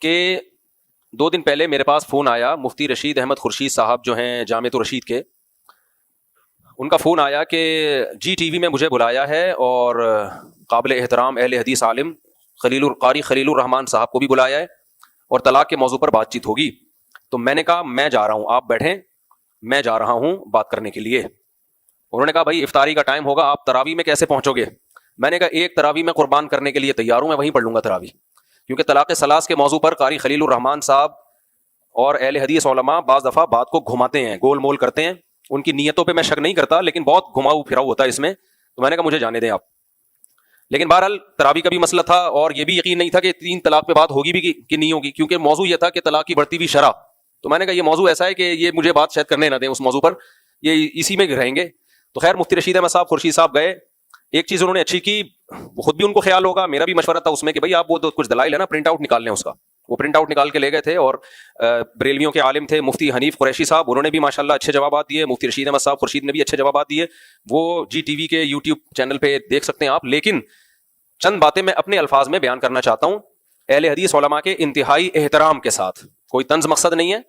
کہ 2 دن پہلے میرے پاس فون آیا مفتی رشید احمد خورشید صاحب جو ہیں جامعۃ الرشید کے، ان کا فون آیا کہ جی ٹی وی میں مجھے بلایا ہے اور قابل احترام اہل حدیث عالم قاری خلیل الرحمان صاحب کو بھی بلایا ہے اور طلاق کے موضوع پر بات چیت ہوگی۔ تو میں نے کہا میں جا رہا ہوں، آپ بیٹھیں، میں جا رہا ہوں بات کرنے کے لیے۔ انہوں نے کہا بھائی افطاری کا ٹائم ہوگا، آپ تراویح میں کیسے پہنچو گے؟ میں نے کہا ایک تراویح میں قربان کرنے کے لیے تیار ہوں، میں وہیں پڑھ لوں گا تراویح، کیونکہ طلاق ثلاث کے موضوع پر قاری خلیل الرحمان صاحب اور اہل حدیث علماء بعض دفعہ بات کو گھماتے ہیں، گول مول کرتے ہیں۔ ان کی نیتوں پہ میں شک نہیں کرتا، لیکن بہت گھماؤ پھراؤ ہوتا ہے اس میں۔ تو میں نے کہا مجھے جانے دیں آپ۔ لیکن بہرحال تراویح کا بھی مسئلہ تھا اور یہ بھی یقین نہیں تھا کہ 3 طلاق پہ بات ہوگی بھی کہ نہیں ہوگی، کیونکہ موضوع یہ تھا کہ طلاق کی بڑھتی ہوئی شرح۔ تو میں نے کہا یہ موضوع ایسا ہے کہ یہ مجھے بات شاید کرنے نہ دیں اس موضوع پر، یہ اسی میں رہیں گے۔ تو خیر مفتی رشید احمد صاحب خورشید صاحب گئے۔ ایک چیز انہوں نے اچھی کی، خود بھی ان کو خیال ہوگا، میرا بھی مشورہ تھا اس میں کہ بھائی آپ وہ کچھ دلائل ہے نا پرنٹ آؤٹ نکال لیں اس کا۔ وہ پرنٹ آؤٹ نکال کے لے گئے تھے اور بریلویوں کے عالم تھے مفتی حنیف قریشی صاحب، انہوں نے بھی ماشاءاللہ اچھے جوابات دیے، مفتی رشید احمد صاحب خورشید نے بھی اچھے جوابات دیے، وہ جی ٹی وی کے یوٹیوب چینل پہ دیکھ سکتے ہیں آپ۔ لیکن چند باتیں میں اپنے الفاظ میں بیان کرنا چاہتا ہوں، اہل حدیث علماء کے انتہائی احترام کے ساتھ، کوئی طنز مقصد نہیں ہے۔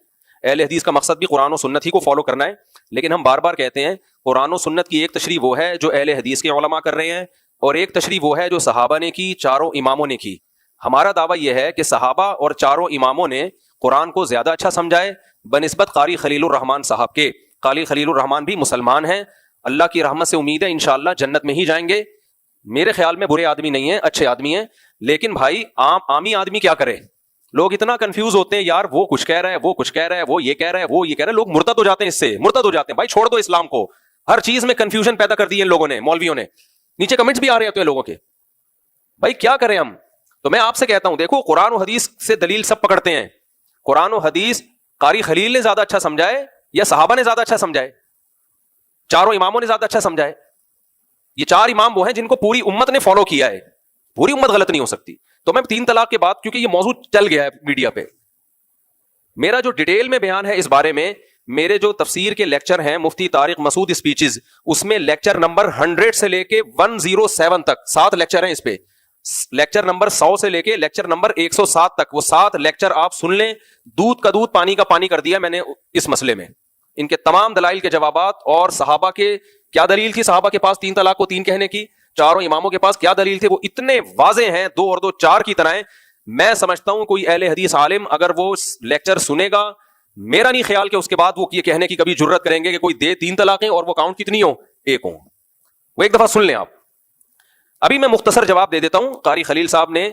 اہل حدیث کا مقصد بھی قرآن و سنت ہی کو فالو کرنا ہے، لیکن ہم بار بار کہتے ہیں قرآن و سنت کی ایک تشریح وہ ہے جو اہل حدیث کے علماء کر رہے ہیں، اور ایک تشریح وہ ہے جو صحابہ نے کی، چاروں اماموں نے کی۔ ہمارا دعویٰ یہ ہے کہ صحابہ اور چاروں اماموں نے قرآن کو زیادہ اچھا سمجھائے بنسبت قاری خلیل الرحمان صاحب کے۔ قاری خلیل الرحمان بھی مسلمان ہیں، اللہ کی رحمت سے امید ہے انشاءاللہ جنت میں ہی جائیں گے۔ میرے خیال میں برے آدمی نہیں ہیں، اچھے آدمی ہیں۔ لیکن بھائی عامی آدمی کیا کرے؟ لوگ اتنا کنفیوز ہوتے ہیں، یار وہ کچھ کہہ رہا ہے، وہ کچھ کہہ رہا ہے، وہ یہ کہہ رہا ہے، وہ یہ کہہ رہا ہے، لوگ مرتد ہو جاتے ہیں، اس سے مرتد ہو جاتے ہیں۔ بھائی چھوڑ دو اسلام کو، ہر چیز میں کنفیوژن پیدا کر دی ہے ان لوگوں نے، مولویوں نے۔ نیچے کمنٹس بھی آ رہے ہوتے ہیں لوگوں کے، بھائی کیا کریں ہم؟ تو میں آپ سے کہتا ہوں دیکھو قرآن و حدیث سے دلیل سب پکڑتے ہیں، قرآن و حدیث قاری خلیل نے زیادہ اچھا سمجھائے یا صحابہ نے زیادہ اچھا سمجھائے؟ چاروں اماموں نے زیادہ اچھا سمجھائے۔ یہ 4 امام وہ ہیں جن کو پوری امت نے فالو کیا ہے، پوری امت غلط نہیں ہو سکتی۔ تو میں 3 طلاق کے بعد، کیونکہ یہ موضوع چل گیا ہے میڈیا پہ، میرا جو ڈیٹیل میں بیان ہے اس بارے میں، میرے جو تفسیر کے لیکچر ہیں مفتی طارق مسعود اسپیچز، اس میں لیکچر نمبر 100 سے لے کے 107 تک 7 لیکچر ہیں اس پہ، لیکچر نمبر 100 سے لے کے لیکچر نمبر 107 تک، وہ 7 لیکچر آپ سن لیں۔ دودھ کا دودھ پانی کا پانی کر دیا میں نے اس مسئلے میں، ان کے تمام دلائل کے جوابات، اور صحابہ کے کیا دلیل تھی صحابہ کے پاس 3 طلاق کو 3 کہنے کی، چاروں اماموں کے پاس کیا دلیل تھے، وہ اتنے واضح ہیں، 2 اور 2 4 کی طرح ہیں۔ میں سمجھتا ہوں کوئی اہل حدیث عالم اگر وہ لیکچر سنے گا، میرا نہیں خیال کہ اس کے بعد وہ یہ کہنے کی کبھی جرت کریں گے کہ کوئی دے 3 طلاقیں اور وہ کاؤنٹ کتنی ہو، 1 ہو۔ وہ ایک دفعہ سن لیں آپ۔ ابھی میں مختصر جواب دے دیتا ہوں۔ قاری خلیل صاحب نے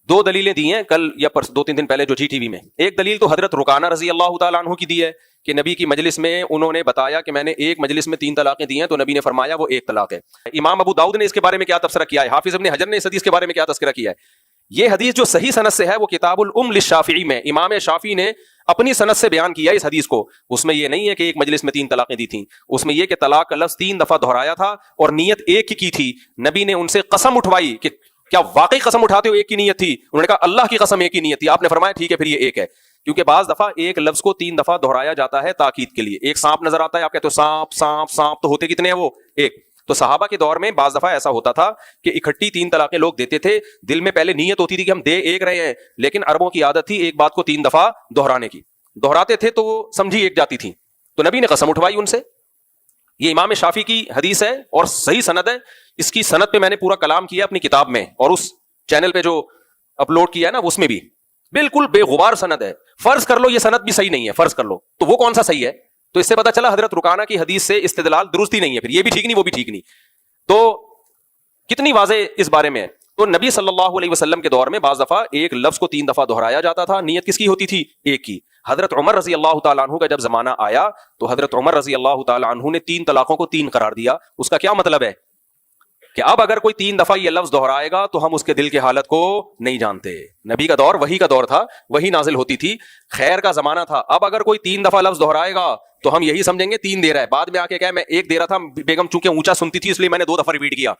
2 دلیلیں دی ہیں کل یا 2-3 دن پہلے جو جی ٹی وی میں۔ ایک دلیل تو حضرت رکانہ رضی اللہ تعالیٰ عنہ کی دی ہے کہ نبی کی مجلس میں انہوں نے بتایا کہ میں نے ایک مجلس میں 3 طلاقیں دی ہیں، تو نبی نے فرمایا وہ 1 طلاق ہے۔ امام ابو داؤد نے اس کے بارے میں کیا تبصرہ کیا ہے، حافظ ابن حجر نے اس حدیث کے بارے میں کیا تذکرہ کیا ہے۔ یہ حدیث جو صحیح سند سے ہے وہ کتاب الام للشافعی میں امام شافعی نے اپنی سند سے بیان کیا اس حدیث کو۔ اس میں یہ نہیں ہے کہ ایک مجلس میں 3 طلاقیں دی تھیں، اس میں یہ کہ طلاق کا لفظ 3 دفعہ دہرایا تھا اور نیت ایک ہی کی تھی۔ نبی نے ان سے قسم اٹھوائی کہ کیا واقعی قسم اٹھاتے ہو ایک کی نیت تھی؟ انہوں نے کہا اللہ کی قسم ایک ہی نیت تھی۔ آپ نے فرمایا ٹھیک ہے پھر یہ 1 ہے، کیونکہ بعض دفعہ ایک لفظ کو 3 دفعہ دہرایا جاتا ہے تاکید کے لیے۔ ایک سانپ نظر آتا ہے، آپ کہتے ہو سانپ سانپ سانپ، تو ہوتے کتنے ہیں وہ 1۔ تو صحابہ کے دور میں بعض دفعہ ایسا ہوتا تھا کہ اکٹھی 3 طلاقیں لوگ دیتے تھے، دل میں پہلے نیت ہوتی تھی کہ ہم دے 1 رہے ہیں، لیکن عربوں کی عادت تھی ایک بات کو 3 دفعہ دہرانے کی، دہراتے تھے تو وہ سمجھی 1 جاتی تھی، تو نبی نے قسم اٹھوائی ان سے۔ یہ امام شافعی کی حدیث ہے اور صحیح سند ہے۔ اس کی سند پہ میں نے پورا کلام کیا اپنی کتاب میں، اور اس چینل پہ جو اپلوڈ کیا ہے نا اس میں بھی بالکل بے غبار سند ہے۔ فرض کر لو یہ سند بھی صحیح نہیں ہے، فرض کر لو، تو وہ کون سا صحیح ہے؟ تو اس سے پتا چلا حضرت رکانہ کی حدیث سے استدلال درست ہی نہیں ہے، پھر یہ بھی ٹھیک نہیں وہ بھی ٹھیک نہیں۔ تو کتنی واضح اس بارے میں ہے۔ تو نبی صلی اللہ علیہ وسلم کے دور میں بعض دفعہ ایک لفظ کو 3 دفعہ دہرایا جاتا تھا، نیت کس کی ہوتی تھی؟ 1 کی۔ حضرت عمر رضی اللہ تعالیٰ عنہ کا جب زمانہ آیا تو حضرت عمر رضی اللہ تعالیٰ عنہ نے 3 طلاقوں کو 3 قرار دیا۔ اس کا کیا مطلب ہے کہ اب اگر کوئی 3 دفعہ یہ لفظ دہرائے گا تو ہم اس کے دل کی حالت کو نہیں جانتے۔ نبی کا دور وحی کا دور تھا، وحی نازل ہوتی تھی، خیر کا زمانہ تھا۔ اب اگر کوئی 3 دفعہ لفظ دہرائے گا تو ہم یہی سمجھیں گے 3 دے رہا ہے، بعد میں آ کے کہا میں 1 دے رہا تھا، بیگم چونکہ اونچا سنتی تھی اس لیے میں نے 2 دفعہ ریپیٹ کیا۔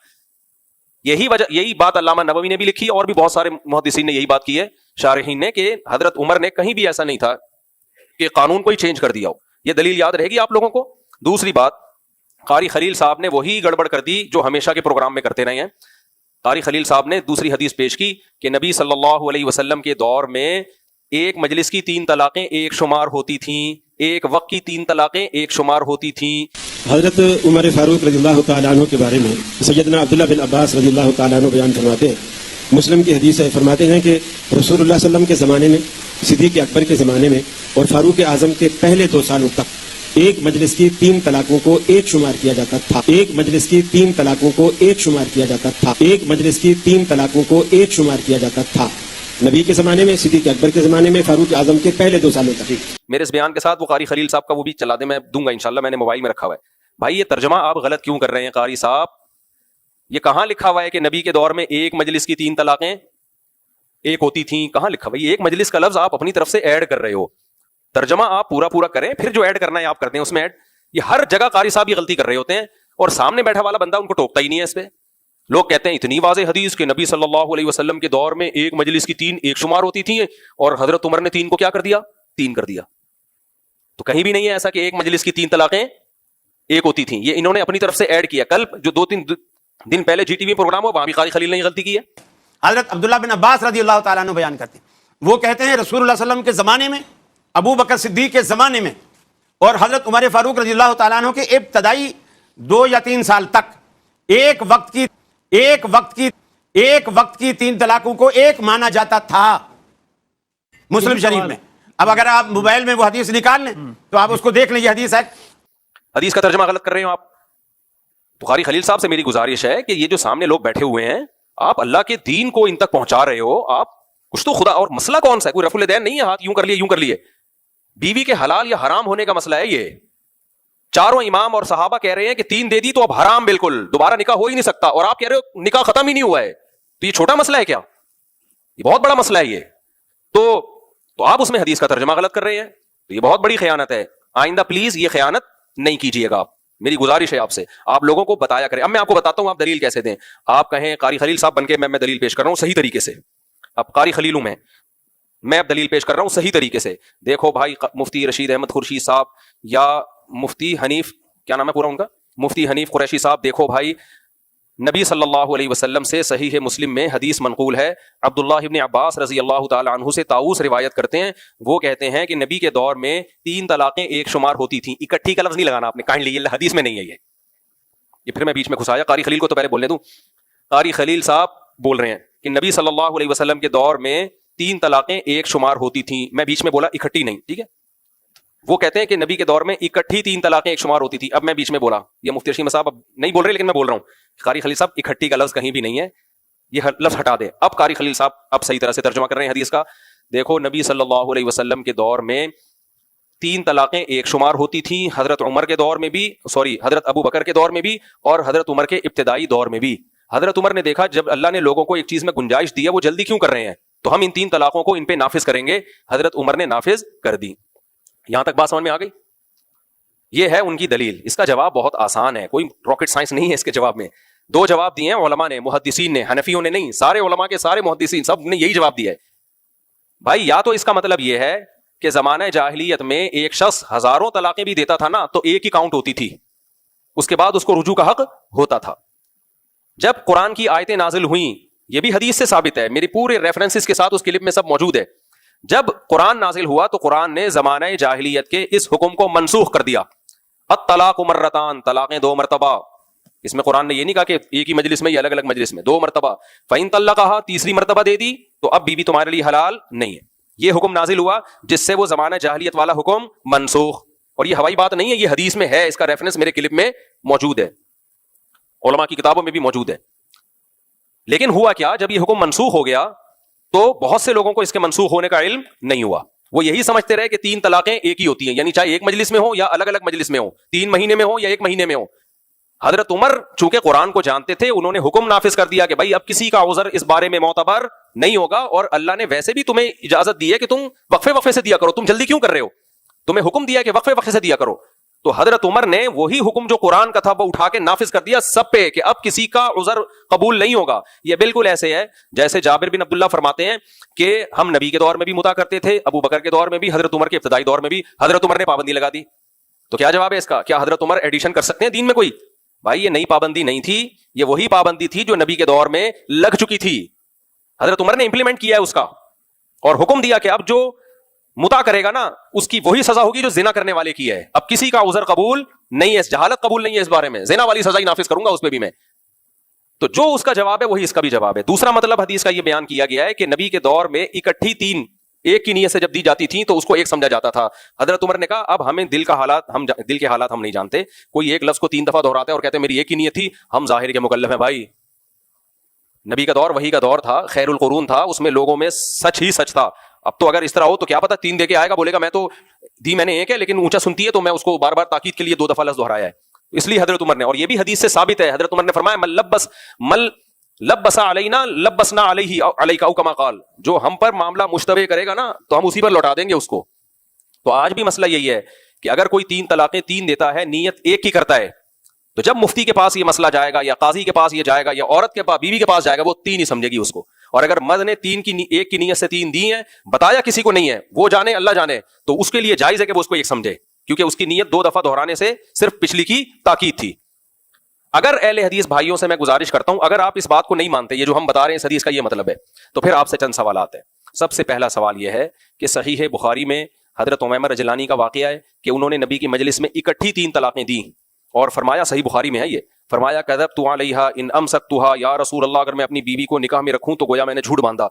یہی بات علامہ نووی نے بھی لکھی اور بھی بہت سارے محدثین نے یہی بات کی ہے، شارحین نے، کہ حضرت عمر نے کہیں بھی ایسا نہیں تھا کہ قانون کو ہی چینج کر دیا ہو۔ یہ دلیل یاد رہے گی آپ لوگوں کو۔ دوسری بات، قاری خلیل صاحب نے وہی گڑبڑ کر دی جو ہمیشہ کے پروگرام میں کرتے رہے ہیں۔ قاری خلیل صاحب نے دوسری حدیث پیش کی کہ نبی صلی اللہ علیہ وسلم کے دور میں ایک مجلس کی 3 طلاقیں ایک شمار ہوتی تھیں, ایک وقت کی 3 طلاقیں ایک شمار ہوتی تھیں. حضرت عمر فاروق رضی اللہ تعالیٰ عنہ کے بارے میں سیدنا عبداللہ بن عباس رضی اللہ تعالیٰ عنہ بیان فرماتے ہیں, مسلم کی حدیث ہے, فرماتے ہیں کہ رسول اللہ صلی اللہ علیہ وسلم کے زمانے میں, صدیق اکبر کے زمانے میں اور فاروق اعظم کے پہلے 2 سالوں تک ایک مجلس کی 3 طلاقوں کو ایک شمار کیا جاتا تھا. ایک مجلس کی 3 طلاقوں کو ایک شمار کیا جاتا تھا. ایک مجلس کی 3 طلاقوں کو ایک شمار کیا جاتا تھا. نبی کے زمانے میں, صدیق اکبر کے زمانے میں, فاروق اعظم کے پہلے 2 سالوں تک. میرے اس بیان کے ساتھ وہ قاری خلیل صاحب کا وہ بھی چلا دیں, میں دوں گا انشاءاللہ, میں نے موبائل میں رکھا ہوا ہے. بھائی یہ ترجمہ آپ غلط کیوں کر رہے ہیں قاری صاحب؟ یہ کہاں لکھا ہوا ہے کہ نبی کے دور میں ایک مجلس کی 3 طلاقیں ایک ہوتی تھیں؟ کہاں لکھا ہوا ہے؟ ایک مجلس کا لفظ آپ اپنی طرف سے ایڈ کر رہے ہو. ترجمہ آپ پورا کریں, پھر جو ایڈ کرنا ہے آپ کرتے ہیں اس میں ایڈ. یہ ہر جگہ قاری صاحب یہ غلطی کر رہے ہوتے ہیں, اور سامنے بیٹھا والا بندہ ان کو ٹوکتا ہی نہیں ہے اس پہ. لوگ کہتے ہیں اتنی واضح حدیث کہ نبی صلی اللہ علیہ وسلم کے دور میں ایک مجلس کی 3 ایک شمار ہوتی تھیں, اور حضرت عمر نے 3 کو کیا کر دیا؟ 3 کر دیا. تو کہیں بھی نہیں ہے ایسا کہ ایک مجلس کی 3 طلاقیں ایک ہوتی تھیں. یہ انہوں نے اپنی طرف سے ایڈ کیا. کل جو 2-3 دن پہلے جی ٹی وی پروگرام ہو, وہاں بھی قاری خلیل نے غلطی کی ہے. حضرت عبداللہ بن عباس رضی اللہ تعالیٰ عنہ بیان کرتے ہیں, وہ کہتے ہیں رسول اللہ صلی اللہ علیہ وسلم کے زمانے میں, ابو بکر صدیق کے زمانے میں اور حضرت عمر فاروق رضی اللہ تعالیٰ عنہ کے ابتدائی 2 یا 3 سال تک ایک وقت کی 3 طلاقوں کو ایک مانا جاتا تھا. مسلم شریف میں. اب اگر آپ موبائل میں وہ حدیث نکال لیں تو آپ اس کو دیکھ لیں, یہ حدیث ہے. حدیث کا ترجمہ غلط کر رہے ہو آپ. تو قاری خلیل صاحب سے میری گزارش ہے کہ یہ جو سامنے لوگ بیٹھے ہوئے ہیں, آپ اللہ کے دین کو ان تک پہنچا رہے ہو. آپ کچھ تو خدا, اور مسئلہ کون سا ہے؟ کوئی رفع الدین نہیں ہے, ہاتھ یوں کر لیے. بیوی کے حلال یا حرام ہونے کا مسئلہ ہے. یہ چاروں امام اور صحابہ کہہ رہے ہیں کہ 3 دے دی تو اب حرام, بالکل دوبارہ نکاح ہو ہی نہیں سکتا, اور آپ کہہ رہے ہو نکاح ختم ہی نہیں ہوا ہے. تو یہ چھوٹا مسئلہ ہے کیا؟ یہ بہت بڑا مسئلہ ہے یہ. تو آپ اس میں حدیث کا ترجمہ غلط کر رہے ہیں. تو یہ بہت بڑی خیانت ہے. آئندہ پلیز یہ خیانت نہیں کیجیے گا. آپ, میری گزارش ہے آپ سے, آپ لوگوں کو بتایا کریں. اب میں آپ کو بتاتا ہوں آپ دلیل کیسے دیں. آپ کہیں قاری خلیل صاحب بن کے میں دلیل پیش کر رہا ہوں صحیح طریقے سے. اب قاری خلیل ہوں میں اب دلیل پیش کر رہا ہوں صحیح طریقے سے. دیکھو بھائی, مفتی رشید احمد خورشید صاحب یا مفتی حنیف, کیا نام ہے پورا ان کا, مفتی حنیف قریشی صاحب, دیکھو بھائی, نبی صلی اللہ علیہ وسلم سے صحیح مسلم میں حدیث منقول ہے. عبداللہ ابن عباس رضی اللہ تعالی عنہ سے طاؤس روایت کرتے ہیں, وہ کہتے ہیں کہ نبی کے دور میں 3 طلاقیں ایک شمار ہوتی تھیں. اکٹھی کا لفظ نہیں لگانا آپ نے, کائنڈلی, یہ حدیث میں نہیں ہے. یہ پھر میں بیچ میں گھسایا. قاری خلیل کو تو پہلے بولنے دوں. قاری خلیل صاحب بول رہے ہیں کہ نبی صلی اللہ علیہ وسلم کے دور میں 3 طلاقیں ایک شمار ہوتی تھیں. میں بیچ میں بولا اکٹھی نہیں, ٹھیک ہے. وہ کہتے ہیں کہ نبی کے دور میں اکٹھی 3 طلاقیں ایک شمار ہوتی تھی. اب میں بیچ میں بولا, یہ مفتی رشید صاحب اب نہیں بول رہے, لیکن میں بول رہا ہوں, قاری خلیل صاحب اکٹھی کا لفظ کہیں بھی نہیں ہے, یہ لفظ ہٹا دے. اب قاری خلیل صاحب اب صحیح طرح سے ترجمہ کر رہے ہیں حدیث کا. دیکھو, نبی صلی اللہ علیہ وسلم کے دور میں 3 طلاقیں ایک شمار ہوتی تھیں. حضرت عمر کے دور میں بھی, حضرت ابو بکر کے دور میں بھی, اور حضرت عمر کے ابتدائی دور میں بھی. حضرت عمر نے دیکھا جب اللہ نے لوگوں کو ایک چیز میں گنجائش دی ہے, وہ جلدی کیوں کر رہے ہیں, تو ہم ان 3 طلاقوں کو ان پہ نافذ کریں گے. حضرت عمر نے نافذ کر دی. یہاں تک بات سمجھ میں آ گئی؟ یہ ہے ان کی دلیل. اس کا جواب بہت آسان ہے, کوئی راکٹ سائنس نہیں ہے اس کے جواب میں. 2 جواب دیے ہیں علماء نے, محدثین نے, حنفیوں نے نہیں, سارے علماء کے سارے محدثین سب نے یہی جواب دیا ہے. بھائی, یا تو اس کا مطلب یہ ہے کہ زمانہ جاہلیت میں ایک شخص ہزاروں طلاقیں بھی دیتا تھا نا, تو ایک ہی کاؤنٹ ہوتی تھی, اس کے بعد اس کو رجوع کا حق ہوتا تھا. جب قرآن کی آیتیں نازل ہوئیں, یہ بھی حدیث سے ثابت ہے, میری پورے ریفرنسز کے ساتھ اس کلپ میں سب موجود ہے. جب قرآن نازل ہوا تو قرآن نے زمانہ جاہلیت کے اس حکم کو منسوخ کر دیا. الطلاق مرتان, طلاقیں 2 مرتبہ. اس میں قرآن نے یہ نہیں کہا کہ ایک ہی مجلس میں یا الگ الگ مجلس میں, 2 مرتبہ. فَإِن طَلَّقَهَا, تیسری مرتبہ دے دی تو اب بیوی تمہارے لیے حلال نہیں ہے. یہ حکم نازل ہوا جس سے وہ زمانہ جاہلیت والا حکم منسوخ. اور یہ ہوائی بات نہیں ہے, یہ حدیث میں ہے, اس کا ریفرنس میرے کلپ میں موجود ہے, علماء کی کتابوں میں بھی موجود ہے. لیکن ہوا کیا, جب یہ حکم منسوخ ہو گیا تو بہت سے لوگوں کو اس کے منسوخ ہونے کا علم نہیں ہوا. وہ یہی سمجھتے رہے کہ 3 طلاقیں ایک ہی ہوتی ہیں, یعنی چاہے ایک مجلس میں ہو یا الگ الگ مجلس میں ہو, 3 مہینے میں ہو یا 1 مہینے میں ہو. حضرت عمر چونکہ قرآن کو جانتے تھے, انہوں نے حکم نافذ کر دیا کہ بھائی اب کسی کا عذر اس بارے میں معتبر نہیں ہوگا, اور اللہ نے ویسے بھی تمہیں اجازت دی ہے کہ تم وقفے سے دیا کرو, تم جلدی کیوں کر رہے ہو, تمہیں حکم دیا کہ وقفے سے دیا کرو. تو حضرت عمر نے وہی حکم جو قرآن کا تھا وہ اٹھا کے نافذ کر دیا سب پہ, کہ اب کسی کا عذر قبول نہیں ہوگا. یہ بالکل ایسے ہے جیسے جابر بن عبداللہ فرماتے ہیں کہ ہم نبی کے دور میں بھی متا کرتے تھے, ابو بکر کے دور میں بھی, حضرت عمر کے ابتدائی دور میں بھی. حضرت عمر نے پابندی لگا دی. تو کیا جواب ہے اس کا؟ کیا حضرت عمر ایڈیشن کر سکتے ہیں دین میں کوئی؟ بھائی, یہ نئی پابندی نہیں تھی, یہ وہی پابندی تھی جو نبی کے دور میں لگ چکی تھی. حضرت عمر نے امپلیمنٹ کیا ہے اس کا. اور حکم دیا کہ اب جو متا کرے گا نا اس کی وہی سزا ہوگی جو زنا کرنے والے کی ہے. اب کسی کا عذر قبول نہیں ہے, جہالت قبول نہیں ہے اس بارے میں, زنا والی سزا ہی نافذ کروں گا اس پہ بھی میں. تو جو اس کا جواب ہے وہی اس کا بھی جواب ہے. دوسرا مطلب حدیث کا یہ بیان کیا گیا ہے کہ نبی کے دور میں اکٹھی تین ایک کی نیت سے جب دی جاتی تھیں تو اس کو ایک سمجھا جاتا تھا. حضرت عمر نے کہا اب ہمیں دل کے حالات ہم نہیں جانتے, کوئی ایک لفظ کو 3 دفعہ دہراتا ہے اور کہتے ہیں میری ایک ہی نیت تھی, ہم ظاہر کے مکلف ہیں. بھائی نبی کا دور وہی کا دور تھا, خیر القرون تھا, اس میں لوگوں میں سچ ہی سچ تھا. اب تو اگر اس طرح ہو تو کیا پتا 3 دے کے آئے گا, بولے گا میں تو دی میں نے ایک ہے لیکن اونچا سنتی ہے, تو میں اس کو بار بار تاکید کے لیے 2 دفعہ لفظ دہرایا ہے. اس لیے حضرت عمر نے, اور یہ بھی حدیث سے ثابت ہے, حضرت عمر نے فرمایا مل لبسا علینا لبسنا علیہ علیک او کما قال, جو ہم پر معاملہ مشتبہ کرے گا نا تو ہم اسی پر لوٹا دیں گے اس کو. تو آج بھی مسئلہ یہی ہے کہ اگر کوئی 3 طلاقیں 3 دیتا ہے, نیت ایک کی کرتا ہے, تو جب مفتی کے پاس یہ مسئلہ جائے گا یا قاضی کے پاس یہ جائے گا یا عورت کے پاس بیوی کے پاس جائے گا, وہ 3 ہی سمجھے گی اس کو. اور اگر مرد نے 3 کی ایک کی نیت سے 3 دی ہیں, بتایا کسی کو نہیں ہے, وہ جانے اللہ جانے, تو اس کے لیے جائز ہے کہ وہ اس کو ایک سمجھے, کیونکہ اس کی نیت 2 دفعہ دہرانے سے صرف پچھلی کی تاکید تھی. اگر اہل حدیث بھائیوں سے میں گزارش کرتا ہوں, اگر آپ اس بات کو نہیں مانتے, یہ جو ہم بتا رہے ہیں اس حدیث کا یہ مطلب ہے, تو پھر آپ سے چند سوالات ہیں. سب سے پہلا سوال یہ ہے کہ صحیح بخاری میں حضرت امیمہ رجلانی کا واقعہ ہے کہ انہوں نے نبی کی مجلس میں اکٹھی 3 طلاقیں دی, اور فرمایا, صحیح بخاری میں ہے یہ, فرمایا کذبت علیہا ان امسکتھا یا رسول اللہ, اگر میں اپنی بیوی کو نکاح میں رکھوں تو گویا میں نے جھوٹ باندھا,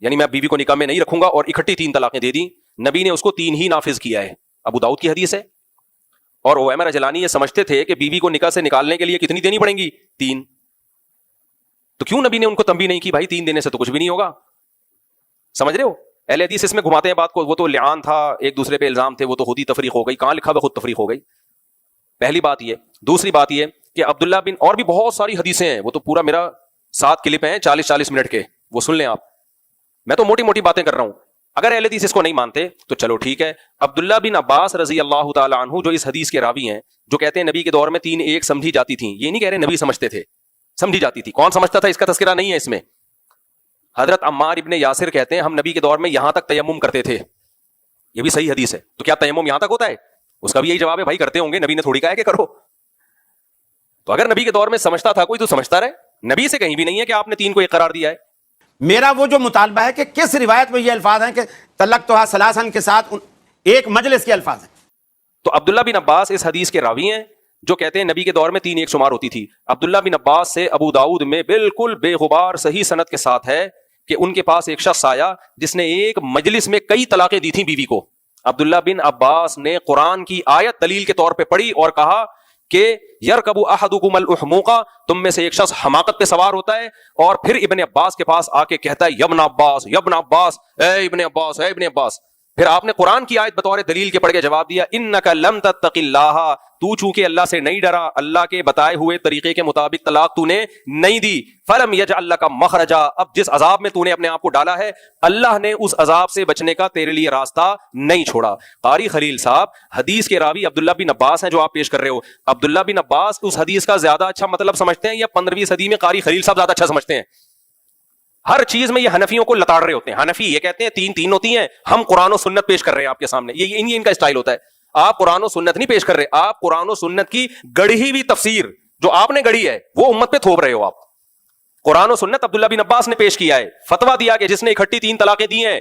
یعنی میں بیوی کو نکاح میں نہیں رکھوں گا, اور اکٹھی 3 طلاقیں دے دی. نبی نے اس کو 3 ہی نافذ کیا ہے. ابو داؤد کی حدیث ہے. اور امیمہ رجلانی یہ سمجھتے تھے کہ بیوی کو نکاح سے نکالنے کے لیے کتنی دینی پڑیں گی؟ 3. تو کیوں نبی نے ان کو تنبیہ نہیں کی, بھائی 3 دینے سے تو کچھ بھی نہیں ہوگا. سمجھ رہے ہو, اہل حدیث اس میں گھماتے ہیں بات کو, وہ تو لعان تھا, ایک دوسرے پہ الزام تھے, وہ تو خود ہی تفریق ہو گئی. کہاں لکھا ہے خود تفریق ہو گئی؟ پہلی بات یہ. دوسری بات یہ کہ عبداللہ بن, اور بھی بہت ساری حدیثیں ہیں, وہ تو پورا میرا 7 کلپ ہیں 40-40 منٹ کے, وہ سن لیں آپ, میں تو موٹی موٹی باتیں کر رہا ہوں. اگر اہل حدیث اس کو نہیں مانتے تو چلو ٹھیک ہے. عبداللہ بن عباس رضی اللہ تعالی عنہ جو اس حدیث کے راوی ہیں, جو کہتے ہیں نبی کے دور میں 3 ایک سمجھی جاتی تھیں, یہ نہیں کہہ رہے نبی سمجھتے تھے, سمجھی جاتی تھی. کون سمجھتا تھا اس کا تذکرہ نہیں ہے اس میں. حضرت عمار ابن یاسر کہتے ہیں ہم نبی کے دور میں یہاں تک تیمم کرتے تھے, یہ بھی صحیح حدیث ہے. تو کیا تیمم یہاں تک ہوتا ہے؟ اس کا بھی یہی جواب ہے, بھائی کرتے ہوں گے, نبی نے تھوڑی کہا ہے کہ کرو. تو اگر نبی کے دور میں سمجھتا تھا کوئی تو سمجھتا رہے, نبی سے کہیں بھی نہیں ہے کہ آپ نے 3 کو ایک قرار دیا ہے. میرا وہ جو مطالبہ ہے کہ کس روایت میں یہ الفاظ ہیں کہ طلقتھا ثلاثا کے ساتھ ایک مجلس کے الفاظ ہیں. تو عبداللہ بن عباس اس حدیث کے راوی ہیں جو کہتے ہیں نبی کے دور میں 3 ایک شمار ہوتی تھی. عبداللہ بن عباس سے ابو داؤد میں بالکل بے غبار صحیح سند کے ساتھ ہے کہ ان کے پاس ایک شخص آیا جس نے ایک مجلس میں کئی طلاقیں دی تھیں بیوی کو. عبداللہ بن عباس نے قرآن کی آیت دلیل کے طور پہ پڑھی اور کہا کہ یرکب احدکم الحموقہ, تم میں سے ایک شخص حماقت پہ سوار ہوتا ہے. اور پھر ابن عباس کے پاس آ کے کہتا ہے یبن عباس یبن عباس, اے ابن عباس اے ابن عباس. پھر آپ نے قرآن کی آیت بطور دلیل کے پڑھ کے جواب دیا انک لم تتق اللہ, تو چونکہ اللہ سے نہیں ڈرا, اللہ کے بتائے ہوئے طریقے کے مطابق طلاق تو نے نہیں دی, فلم یجعل لک مخرجا, اب جس عذاب میں تو نے اپنے آپ کو ڈالا ہے اللہ نے اس عذاب سے بچنے کا تیرے لیے راستہ نہیں چھوڑا. قاری خلیل صاحب حدیث کے راوی عبداللہ بن عباس ہیں جو آپ پیش کر رہے ہو. عبداللہ بن عباس اس حدیث کا زیادہ اچھا مطلب سمجھتے ہیں یا 15ویں صدی میں قاری خلیل صاحب زیادہ اچھا سمجھتے ہیں؟ ہر چیز میں یہ حنفیوں کو لتاڑ رہے ہوتے ہیں. حنفی یہ کہتے ہیں 3 ہوتی ہیں, ہم قرآن و سنت پیش کر رہے ہیں آپ کے سامنے, یہ ان کا اسٹائل ہوتا ہے. آپ قرآن و سنت نہیں پیش کر رہے, آپ قرآن و سنت کی گڑھی ہوئی تفسیر جو آپ نے گڑھی ہے وہ امت پہ تھوپ رہے ہو. آپ قرآن و سنت عبداللہ بن عباس نے پیش کیا ہے, فتویٰ دیا کہ جس نے اکٹھی 3 طلاقیں دی ہیں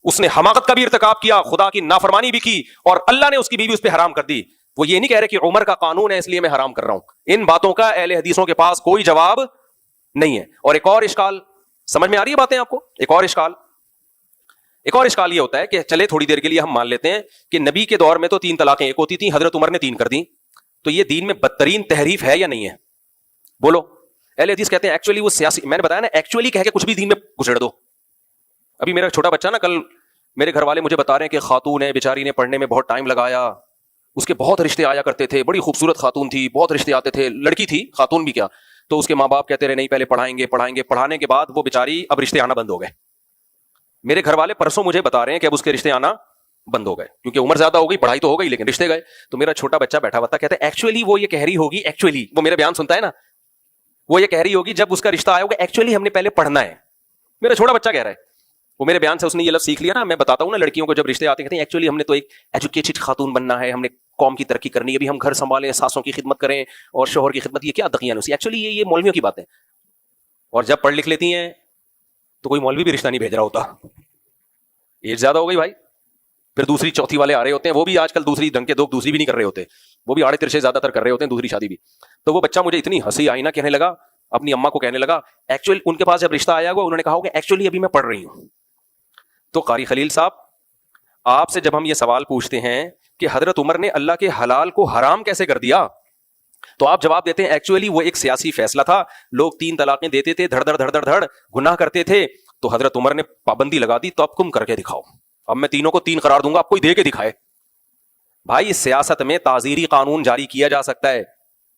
اس نے حماقت کا بھی ارتکاب کیا, خدا کی نافرمانی بھی کی, اور اللہ نے اس کی بیوی اس پہ حرام کر دی. وہ یہ نہیں کہہ رہے کہ عمر کا قانون ہے اس لیے میں حرام کر رہا ہوں. ان باتوں کا اہل حدیثوں کے پاس کوئی جواب نہیں ہے. اور ایک اور اشکال, سمجھ میں آ رہی ہے باتیں آپ کو؟ ایک اور اشکال یہ ہوتا ہے کہ چلے تھوڑی دیر کے لیے ہم مان لیتے ہیں کہ نبی کے دور میں تو 3 طلاقیں ایک ہوتی تھیں, حضرت عمر نے 3 کر دیں, تو یہ دین میں بدترین تحریف ہے یا نہیں ہے؟ بولو. اہل حدیث کہتے ہیں ایکچولی وہ سیاسی, میں نے بتایا نا, ایکچولی کہہ کے کچھ بھی دین میں گھسڑ دو. ابھی میرا چھوٹا بچہ نا, کل میرے گھر والے مجھے بتا رہے ہیں کہ خاتون ہے بیچاری نے پڑھنے میں بہت ٹائم لگایا, اس کے بہت رشتے آیا کرتے تھے, بڑی خوبصورت خاتون تھی, بہت رشتے آتے تھے, لڑکی تھی, خاتون بھی کیا, تو اس کے ماں باپ کہتے رہے نہیں پہلے پڑھائیں گے, پڑھانے کے بعد وہ بیچاری اب رشتے آنا بند ہو گئے. میرے گھر والے پرسوں مجھے بتا رہے ہیں کہ اب اس کے رشتے آنا بند ہو گئے, کیونکہ عمر زیادہ ہو گئی, پڑھائی تو ہو گئی لیکن رشتے گئے. تو میرا چھوٹا بچہ بیٹھا ہوا تھا, کہتا ہے ایکچولی وہ یہ کہہ رہی ہوگی, ایکچولی وہ میرے بیان سنتا ہے نا, وہ یہ کہہ رہی ہوگی جب اس کا رشتہ آیا ہوگا ایکچولی ہم نے پہلے پڑھنا ہے. میرا چھوٹا بچہ کہہ رہا ہے, وہ میرے بیان سے اس نے یہ لفظ سیکھ لیا نا. میں بتاتا ہوں نا لڑکیوں کو جب رشتے آتے کہتے ہیں ایکچولی ہم نے تو ایک ایجوکیٹڈ خاتون بننا ہے, ہم نے قوم کی ترقی کرنی ہے, ابھی ہم گھر سنبھالیں, ساسوں کی خدمت کریں اور شوہر کی خدمت. یہ کیا دقیانوسی, ایکچولی یہ مولویوں کی بات ہے. اور جب پڑھ لکھ لیتی ہیں تو کوئی مولوی بھی رشتہ نہیں بھیج رہا ہوتا. ایج زیادہ ہو گئی بھائی. پھر دوسری چوتھی والے آ رہے ہوتے ہیں, وہ بھی آج کل دوسری ڈھنگ کے دو دوسری بھی نہیں کر رہے ہوتے, وہ بھی آڑے ترچے زیادہ تر کر رہے ہوتے ہیں دوسری شادی بھی. تو وہ بچہ مجھے اتنی ہنسی آئی نا, کہنے لگا اپنی اماں کو, کہنے لگا ایکچولی ان کے پاس جب رشتہ آیا ہوا انہوں نے کہا کہ ایکچولی ابھی میں پڑھ رہی ہوں. تو قاری خلیل صاحب, آپ سے جب ہم یہ سوال پوچھتے ہیں کہ حضرت عمر نے اللہ کے حلال کو حرام کیسے کر دیا, تو آپ جواب دیتے ہیں ایکچولی وہ ایک سیاسی فیصلہ تھا, لوگ 3 طلاقیں دیتے تھے, دھڑ دھڑ دھڑ دھڑ دھڑ گناہ کرتے تھے, تو حضرت عمر نے پابندی لگا دی, تو اب تم کر کے دکھاؤ, اب میں تینوں کو 3 قرار دوں گا, آپ کوئی دے کے دکھائے. بھائی سیاست میں تعزیری قانون جاری کیا جا سکتا ہے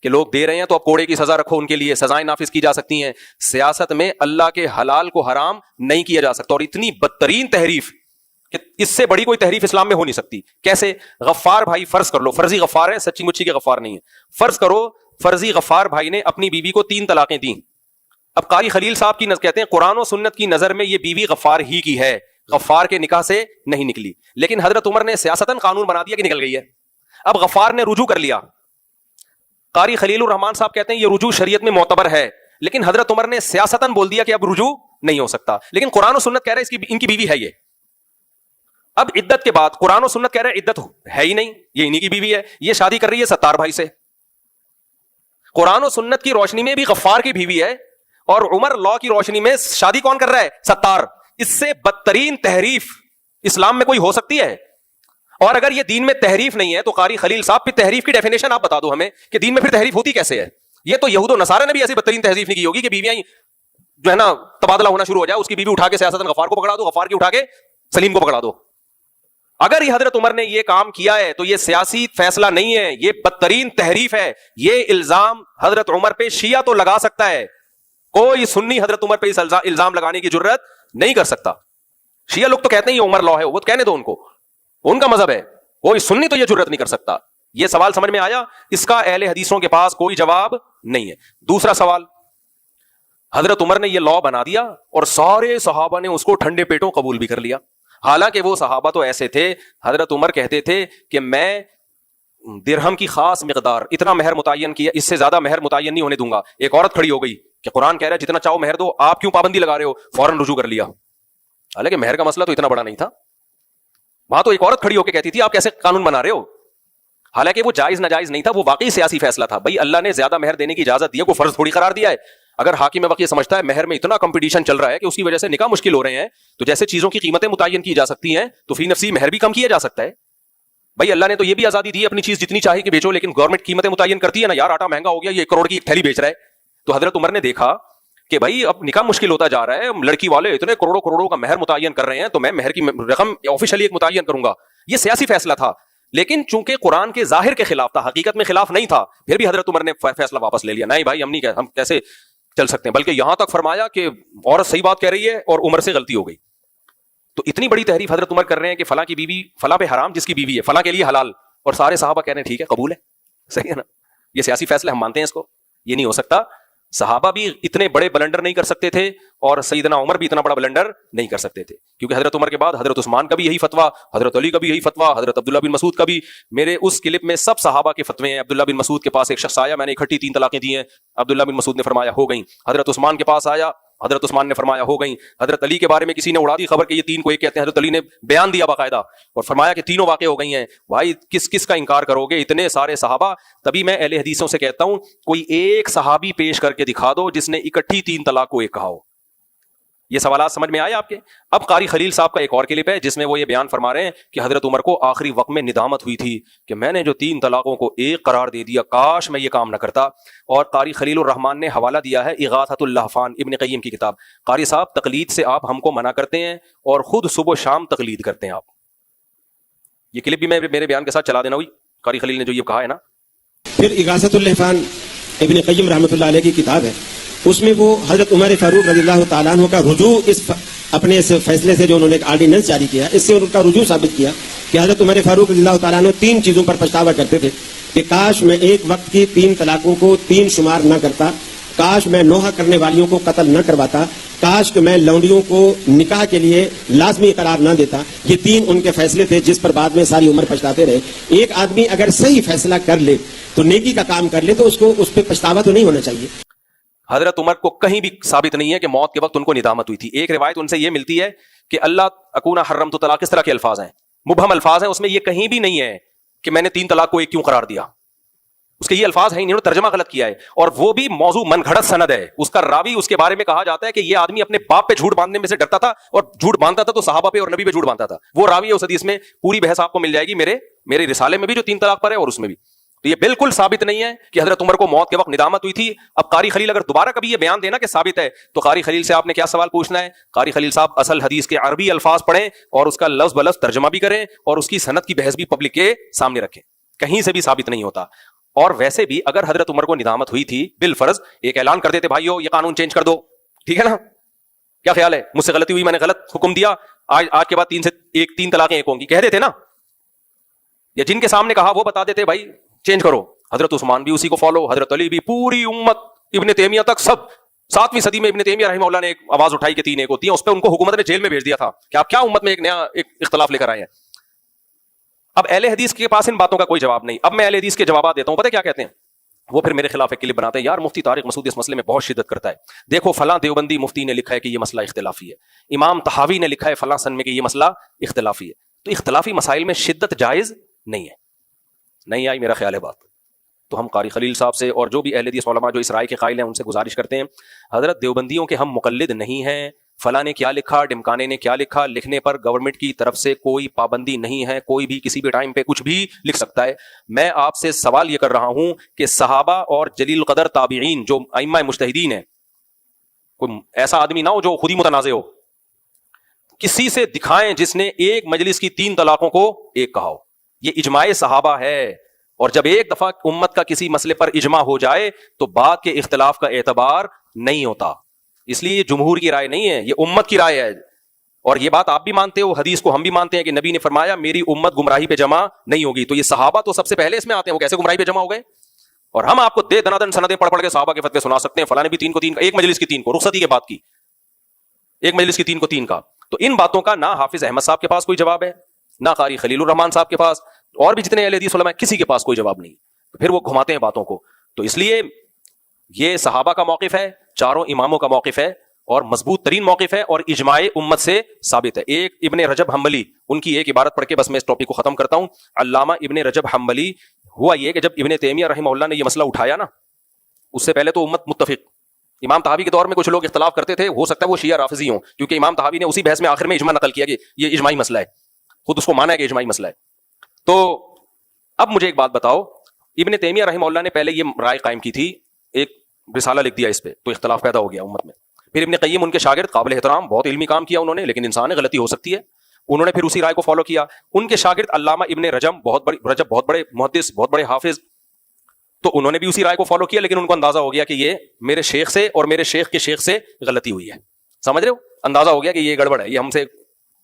کہ لوگ دے رہے ہیں تو اب کوڑے کی سزا رکھو, ان کے لیے سزائیں نافذ کی جا سکتی ہیں. سیاست میں اللہ کے حلال کو حرام نہیں کیا جا سکتا. اور اتنی بدترین تحریف کہ اس سے بڑی کوئی تحریف اسلام میں ہو نہیں سکتی. کیسے؟ غفار بھائی فرض کر لو, فرضی غفار ہے, سچی مچھی کے غفار نہیں ہے, فرض کرو فرضی غفار بھائی نے اپنی بیوی کو 3 طلاقیں دیں. اب قاری خلیل صاحب کی کہتے ہیں قرآن و سنت کی نظر میں یہ بیوی غفار ہی کی ہے, غفار کے نکاح سے نہیں نکلی, لیکن حضرت عمر نے سیاستاً قانون بنا دیا کہ نکل گئی ہے. اب غفار نے رجوع کر لیا. قاری خلیل الرحمان صاحب کہتے ہیں یہ رجوع شریعت میں معتبر ہے, لیکن حضرت عمر نے سیاستاً بول دیا کہ اب رجوع نہیں ہو سکتا, لیکن قرآن و سنت کہہ رہے ان کی بیوی ہے یہ. اب عدت کے بعد قرآن و سنت کہہ رہے عدت ہے ہی نہیں, یہ انہی کی بیوی ہے, یہ شادی کر رہی ہے ستار بھائی سے. قرآن و سنت کی روشنی میں بھی غفار کی بیوی ہے, اور عمر لا کی روشنی میں شادی کون کر رہا ہے؟ ستار. اس سے بدترین تحریف اسلام میں کوئی ہو سکتی ہے؟ اور اگر یہ دین میں تحریف نہیں ہے تو قاری خلیل صاحب پھر تحریف کی ڈیفینیشن آپ بتا دو ہمیں کہ دین میں پھر تحریف ہوتی کیسے ہے. یہ تو یہود و نصارہ نے بھی ایسی بدترین تحریف نہیں کی ہوگی کہ بیویاں جو ہے نا تبادلہ ہونا شروع ہو جائے, اس کی بیوی اٹھا کے سیاستاً غفار کو پکڑا دو, غفار کی اٹھا کے سلیم کو پکڑا دو. اگر یہ حضرت عمر نے یہ کام کیا ہے تو یہ سیاسی فیصلہ نہیں ہے, یہ بدترین تحریف ہے. یہ الزام حضرت عمر پہ شیعہ تو لگا سکتا ہے, کوئی سنی حضرت عمر پہ اس الزام لگانے کی جرت نہیں کر سکتا. شیعہ لوگ تو کہتے ہیں یہ عمر لا ہے, وہ کہنے دو ان کو, ان کا مذہب ہے, کوئی سنی تو یہ جرت نہیں کر سکتا. یہ سوال سمجھ میں آیا؟ اس کا اہل حدیثوں کے پاس کوئی جواب نہیں ہے. دوسرا سوال, حضرت عمر نے یہ لا بنا دیا اور سارے صحابہ نے اس کو ٹھنڈے پیٹوں قبول بھی کر لیا. حالانکہ وہ صحابہ تو ایسے تھے, حضرت عمر کہتے تھے کہ میں درہم کی خاص مقدار اتنا مہر متعین کیا, اس سے زیادہ مہر متعین نہیں ہونے دوں گا. ایک عورت کھڑی ہو گئی کہ قرآن کہہ رہا ہے جتنا چاہو مہر دو, آپ کیوں پابندی لگا رہے ہو؟ فوراً رجوع کر لیا. حالانکہ مہر کا مسئلہ تو اتنا بڑا نہیں تھا, وہاں تو ایک عورت کھڑی ہو کے کہتی تھی آپ کیسے قانون بنا رہے ہو. حالانکہ وہ جائز ناجائز نہیں تھا, وہ واقعی سیاسی فیصلہ تھا. بھائی اللہ نے زیادہ مہر دینے کی اجازت دی ہے, کوئی فرض تھوڑی قرار دیا ہے. اگر حاکم وقت یہ سمجھتا ہے مہر میں اتنا کمپٹیشن چل رہا ہے کہ اس کی وجہ سے نکاح مشکل ہو رہے ہیں, تو جیسے چیزوں کی قیمتیں متعین کی جا سکتی ہیں تو فی نفسی مہر بھی کم کیا جا سکتا ہے. بھائی اللہ نے تو یہ بھی آزادی دی ہے اپنی چیز جتنی چاہے کہ بیچو, لیکن گورنمنٹ قیمتیں متعین کرتی ہے نا, یار آٹا مہنگا ہو گیا, یہ 1 کروڑ کی ایک تھیلی بیچ رہا ہے. تو حضرت عمر نے دیکھا کہ بھائی اب نکاح مشکل ہوتا جا رہا ہے, لڑکی والے اتنے کروڑوں کا مہر متعین کر رہے ہیں, تو میں مہر کی رقم آفیشلی ایک متعین کروں گا. یہ سیاسی فیصلہ تھا, لیکن چونکہ قرآن کے ظاہر کے خلاف تھا, حقیقت میں خلاف نہیں تھا, پھر بھی حضرت عمر نے فیصلہ واپس لے لیا. نہیں بھائی ہم کیسے چل سکتے ہیں, بلکہ یہاں تک فرمایا کہ عورت صحیح بات کہہ رہی ہے اور عمر سے غلطی ہو گئی. تو اتنی بڑی تحریف حضرت عمر کر رہے ہیں کہ فلاں کی بیوی فلاں پہ حرام, جس کی بیوی ہے فلاں کے لیے حلال, اور سارے صحابہ کہہ رہے ہیں ٹھیک ہے قبول ہے, صحیح ہے نا. یہ سیاسی فیصلہ ہم مانتے ہیں اس کو, یہ نہیں ہو سکتا. صحابہ بھی اتنے بڑے بلنڈر نہیں کر سکتے تھے, اور سیدنا عمر بھی اتنا بڑا بلنڈر نہیں کر سکتے تھے, کیونکہ حضرت عمر کے بعد حضرت عثمان کا بھی یہی فتویٰ, حضرت علی کا بھی یہی فتویٰ, حضرت عبداللہ بن مسعود کا بھی. میرے اس کلپ میں سب صحابہ کے فتوے ہیں. عبداللہ بن مسعود کے پاس ایک شخص آیا, میں نے اکٹھی 3 طلاقیں دی ہیں, عبداللہ بن مسعود نے فرمایا ہو گئیں. حضرت عثمان کے پاس آیا, حضرت عثمان نے فرمایا ہو گئیں. حضرت علی کے بارے میں کسی نے اڑا دی خبر کہ یہ 3 کو ایک کہتے ہیں, حضرت علی نے بیان دیا باقاعدہ اور فرمایا کہ تینوں واقع ہو گئی ہیں. بھائی کس کا انکار کرو گے, اتنے سارے صحابہ. تبھی میں اہل حدیثوں سے کہتا ہوں کوئی ایک صحابی پیش کر کے دکھا دو جس نے اکٹھی 3 طلاق کو ایک کہا ہو. یہ سوالات سمجھ میں آئے آپ کے؟ اب قاری خلیل صاحب کا ایک اور کلپ ہے جس میں وہ یہ بیان فرما رہے ہیں کہ حضرت عمر کو آخری وقت میں ندامت ہوئی تھی کہ میں نے جو 3 طلاقوں کو ایک قرار دے دیا, کاش میں یہ کام نہ کرتا. اور قاری خلیل الرحمان نے حوالہ دیا ہے اغاثۃ اللہفان, ابن قیم کی کتاب. قاری صاحب تقلید سے آپ ہم کو منع کرتے ہیں اور خود صبح و شام تقلید کرتے ہیں آپ. یہ کلپ بھی میں میرے بیان کے ساتھ چلا دینا ہوئی, قاری خلیل نے جو یہ کہا ہے نا. پھر اغاثۃ اللہفان ابن قیم رحمۃ اللہ علیہ کی کتاب ہے, اس میں وہ حضرت عمر فاروق رضی اللہ تعالیٰ عنہ کا رجوع اپنے اس فیصلے سے جو انہوں نے ایک آرڈیننس جاری کیا, اس سے ان کا رجوع ثابت کیا کہ حضرت عمر فاروق رضی اللہ تعالیٰ عنہ 3 چیزوں پر پچھتاوا کرتے تھے کہ کاش میں ایک وقت کی 3 طلاقوں کو 3 شمار نہ کرتا, کاش میں نوحہ کرنے والیوں کو قتل نہ کرواتا, کاش کہ میں لونڈیوں کو نکاح کے لیے لازمی قرار نہ دیتا. یہ 3 ان کے فیصلے تھے جس پر بعد میں ساری عمر پچھتاتے رہے. ایک آدمی اگر صحیح فیصلہ کر لے تو نیکی کا کام کر لے تو اس پہ پچھتاوا تو نہیں ہونا چاہیے. حضرت عمر کو کہیں بھی ثابت نہیں ہے کہ موت کے وقت ان کو ندامت ہوئی تھی. ایک روایت ان سے یہ ملتی ہے کہ اللہ اکونا حرمت طلاق کس طرح کے الفاظ ہیں، مبہم الفاظ ہیں، اس میں یہ کہیں بھی نہیں ہے کہ میں نے 3 طلاق کو ایک کیوں قرار دیا، اس کے یہ الفاظ ہیں، انہوں نے ترجمہ غلط کیا ہے، اور وہ بھی موضوع من گھڑت سند ہے، اس کا راوی اس کے بارے میں کہا جاتا ہے کہ یہ آدمی اپنے باپ پہ جھوٹ باندھنے میں سے ڈرتا تھا، اور جھوٹ باندھتا تھا تو صحابہ پہ اور نبی پہ جھوٹ باندھتا تھا، وہ راوی ہے اس حدیث میں، پوری بحث آپ کو مل جائے گی میرے رسالے میں بھی جو 3 طلاق پر ہے اور اس میں بھی۔ تو یہ بالکل ثابت نہیں ہے کہ حضرت عمر کو موت کے وقت ندامت ہوئی تھی۔ اب قاری خلیل اگر دوبارہ کبھی یہ بیان دینا کہ ثابت ہے تو قاری خلیل سے آپ نے کیا سوال پوچھنا ہے؟ قاری خلیل صاحب اصل حدیث کے عربی الفاظ پڑھیں اور اس کا لفظ بلفظ ترجمہ بھی کریں اور اس کی سند کی بحث بھی پبلک کے سامنے رکھیں، کہیں سے بھی ثابت نہیں ہوتا۔ اور ویسے بھی اگر حضرت عمر کو ندامت ہوئی تھی بالفرض ایک اعلان کر دیتے، بھائیو یہ قانون چینج کر دو، ٹھیک ہے نا، کیا خیال ہے، مجھ سے غلطی ہوئی، میں نے غلط حکم دیا، آج کے بعد 3 طلاقیں ایک ہوں گی، کہہ دیتے نا، یا جن کے سامنے کہا وہ بتا دیتے بھائی چینج کرو۔ حضرت عثمان بھی اسی کو فالو، حضرت علی بھی، پوری امت، ابن تیمیہ تک سب۔ 7ویں صدی میں ابن تیمیہ رحمہ اللہ نے ایک آواز اٹھائی کہ 3 ایک ہوتی ہیں، اس پہ ان کو حکومت نے جیل میں بھیج دیا تھا کہ آپ کیا امت میں ایک نیا اختلاف لے کر آئے ہیں۔ اب اہل حدیث کے پاس ان باتوں کا کوئی جواب نہیں۔ اب میں اہل حدیث کے جوابات دیتا ہوں، پتہ کیا کہتے ہیں وہ؟ پھر میرے خلاف ایک کلپ بناتے ہیں، یار مفتی طارق مسعود اس مسئلے میں بہت شدت کرتا ہے، دیکھو فلاں دیوبندی مفتی نے لکھا ہے کہ یہ مسئلہ اختلافی ہے، امام طحاوی نے لکھا ہے فلاں سن میں کہ یہ مسئلہ اختلافی ہے۔ تو اختلافی مسائل میں شدت جائز نہیں ہے۔ نہیں آئی میرا خیال ہے بات؟ تو ہم قاری خلیل صاحب سے اور جو بھی اہل حدیث علماء جو اس رائے کے قائل ہیں ان سے گزارش کرتے ہیں، حضرت دیوبندیوں کے ہم مقلد نہیں ہیں، فلاں نے کیا لکھا، ڈمکانے نے کیا لکھا، لکھنے پر گورنمنٹ کی طرف سے کوئی پابندی نہیں ہے، کوئی بھی کسی بھی ٹائم پہ کچھ بھی لکھ سکتا ہے۔ میں آپ سے سوال یہ کر رہا ہوں کہ صحابہ اور جلیل قدر تابعین جو ائمہ مجتہدین ہیں، کوئی ایسا آدمی نہ ہو جو خود ہی متنازع ہو، کسی سے دکھائیں جس نے ایک مجلس کی 3 طلاقوں کو ایک کہا ہو۔ یہ اجماع صحابہ ہے، اور جب ایک دفعہ امت کا کسی مسئلے پر اجماع ہو جائے تو بعد کے اختلاف کا اعتبار نہیں ہوتا۔ اس لیے یہ جمہور کی رائے نہیں ہے، یہ امت کی رائے ہے، اور یہ بات آپ بھی مانتے ہو، حدیث کو ہم بھی مانتے ہیں کہ نبی نے فرمایا میری امت گمراہی پہ جمع نہیں ہوگی۔ تو یہ صحابہ تو سب سے پہلے اس میں آتے ہیں، وہ کیسے گمراہی پہ جمع ہو گئے؟ اور ہم آپ کو دے دنادن سندیں پڑھ کے صحابہ کے فتوے سنا سکتے ہیں، فلاں نے بھی 3 کو 3 کا، ایک مجلس کی 3 کو، رخصتی کے بعد کی ایک مجلس کی 3 کو 3 کا۔ تو ان باتوں کا نہ حافظ احمد صاحب کے پاس کوئی جواب ہے، نہ قاری خلیل الرحمان صاحب کے پاس، اور بھی جتنے اہل حدیث علماء کسی کے پاس کوئی جواب نہیں۔ پھر وہ گھماتے ہیں باتوں کو۔ تو اس لیے یہ صحابہ کا موقف ہے، چاروں اماموں کا موقف ہے، اور مضبوط ترین موقف ہے، اور اجماع امت سے ثابت ہے۔ ایک ابن رجب حنبلی، ان کی ایک عبارت پڑھ کے بس میں اس ٹاپک کو ختم کرتا ہوں۔ علامہ ابن رجب حنبلی، ہوا یہ کہ جب ابن تیمیہ رحمہ اللہ نے یہ مسئلہ اٹھایا نا، اس سے پہلے تو امت متفق، امام طحاوی کے دور میں کچھ لوگ اختلاف کرتے تھے، ہو سکتا ہے وہ شیعہ رافضی ہوں، کیونکہ امام طحاوی نے اسی بحث میں آخر میں اجماع نقل کیا کہ یہ اجماعی مسئلہ ہے، خود اس کو مانا ہے کہ اجماعی مسئلہ ہے۔ تو اب مجھے ایک بات بتاؤ، ابن تیمیہ رحمہ اللہ نے پہلے یہ رائے قائم کی تھی، ایک رسالہ لکھ دیا اس پہ، تو اختلاف پیدا ہو گیا امت میں۔ پھر ابن قیم ان کے شاگرد، قابل احترام، بہت علمی کام کیا انہوں نے، لیکن انسان ہے، غلطی ہو سکتی ہے، انہوں نے پھر اسی رائے کو فالو کیا۔ ان کے شاگرد علامہ ابن رجب بہت بڑے محدث، بہت بڑے حافظ، تو انہوں نے بھی اسی رائے کو فالو کیا، لیکن ان کو اندازہ ہو گیا کہ یہ میرے شیخ سے اور میرے شیخ کے شیخ سے غلطی ہوئی ہے، سمجھ رہے ہو، اندازہ ہو گیا کہ یہ گڑبڑ ہے، یہ ہم سے،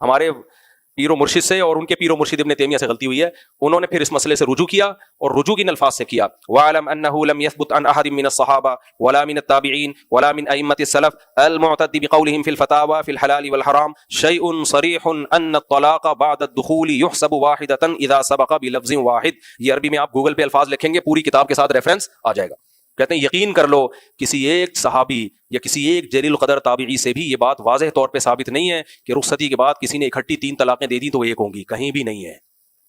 ہمارے پیر و مرشد سے اور ان کے پیر و مرشد ابن تیمیہ سے غلطی ہوئی ہے۔ انہوں نے پھر اس مسئلے سے رجوع کیا، اور رجوع کن الفاظ سے کیا، وَاعْلَمْ أَنَّهُ لَمْ يَثْبُتْ عَنْ أَحَدٍ مِّنَ الصَّحَابَةِ وَلَا مِنَ التَّابِعِينَ وَلَا مِنْ أَئِمَّةِ السَّلَفِ الْمُعْتَدِّ بِقَوْلِهِمْ فِي الْفَتَاوَى فِي الْحَلَالِ وَالْحَرَامِ شَيْءٌ صَرِيحٌ أَنَّ الطَّلَاقَ بَعْدَ الدُّخُولِ يُحْسَبُ وَاحِدَةً إِذَا سَبَقَ بِلَفْظٍ واحد۔ یہ عربی میں آپ گوگل پہ الفاظ لکھیں گے، پوری کتاب کے ساتھ ریفرنس آ جائے گا۔ کہتے ہیں یقین کر لو، کسی ایک صحابی یا کسی ایک جلیل قدر تابعی سے بھی یہ بات واضح طور پہ ثابت نہیں ہے کہ رخصتی کے بعد کسی نے اکٹھی 3 طلاقیں دے دی تو وہ ایک ہوں گی، کہیں بھی نہیں ہے،